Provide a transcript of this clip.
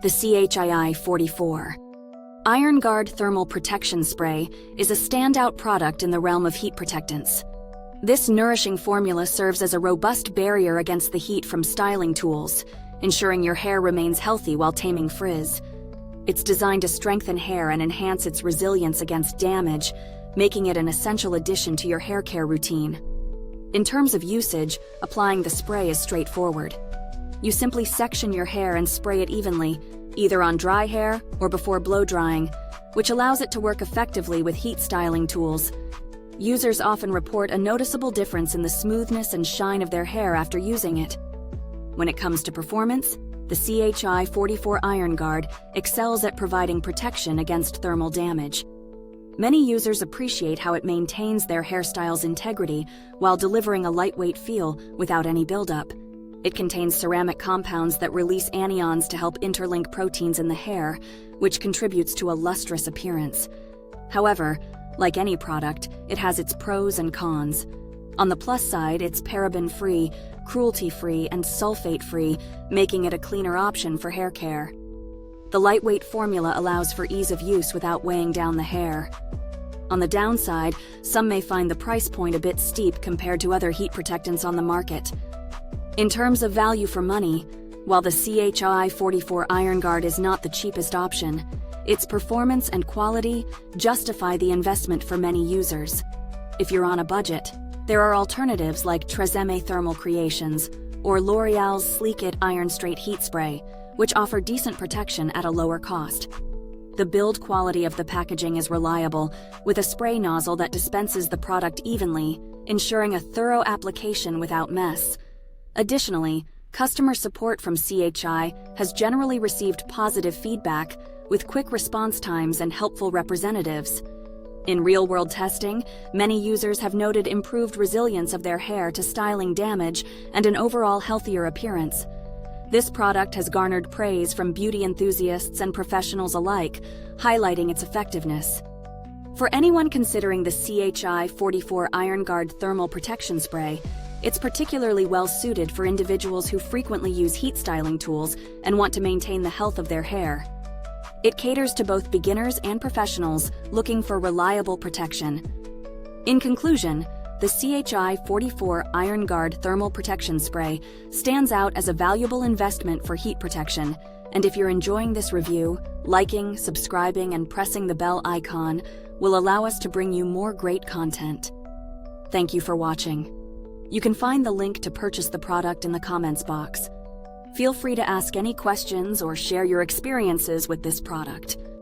The CHII 44 Iron Guard Thermal Protection Spray is a standout product in the realm of heat protectants. This nourishing formula serves as a robust barrier against the heat from styling tools, ensuring your hair remains healthy while taming frizz. It's designed to strengthen hair and enhance its resilience against damage, making it an essential addition to your hair care routine. In terms of usage, applying the spray is straightforward. You simply section your hair and spray it evenly, either on dry hair or before blow drying, which allows it to work effectively with heat styling tools. Users often report a noticeable difference in the smoothness and shine of their hair after using it. When it comes to performance, the CHI 44 Iron Guard excels at providing protection against thermal damage. Many users appreciate how it maintains their hairstyle's integrity while delivering a lightweight feel without any buildup. It contains ceramic compounds that release anions to help interlink proteins in the hair, which contributes to a lustrous appearance. However, like any product, it has its pros and cons. On the plus side, it's paraben-free, cruelty-free, and sulfate-free, making it a cleaner option for hair care. The lightweight formula allows for ease of use without weighing down the hair. On the downside, some may find the price point a bit steep compared to other heat protectants on the market. In terms of value for money, while the CHI 44 Iron Guard is not the cheapest option, its performance and quality justify the investment for many users. If you're on a budget, there are alternatives like Tresemme Thermal Creations or L'Oreal's Sleek It Iron Straight Heat Spray, which offer decent protection at a lower cost. The build quality of the packaging is reliable, with a spray nozzle that dispenses the product evenly, ensuring a thorough application without mess. Additionally, customer support from CHI has generally received positive feedback, with quick response times and helpful representatives. In real-world testing, many users have noted improved resilience of their hair to styling damage and an overall healthier appearance. This product has garnered praise from beauty enthusiasts and professionals alike, highlighting its effectiveness. For anyone considering the CHI 44 Iron Guard Thermal Protection Spray, it's particularly well-suited for individuals who frequently use heat styling tools and want to maintain the health of their hair. It caters to both beginners and professionals looking for reliable protection. In conclusion, the CHI 44 Iron Guard Thermal Protection Spray stands out as a valuable investment for heat protection, and if you're enjoying this review, liking, subscribing, and pressing the bell icon will allow us to bring you more great content. Thank you for watching. You can find the link to purchase the product in the comments box. Feel free to ask any questions or share your experiences with this product.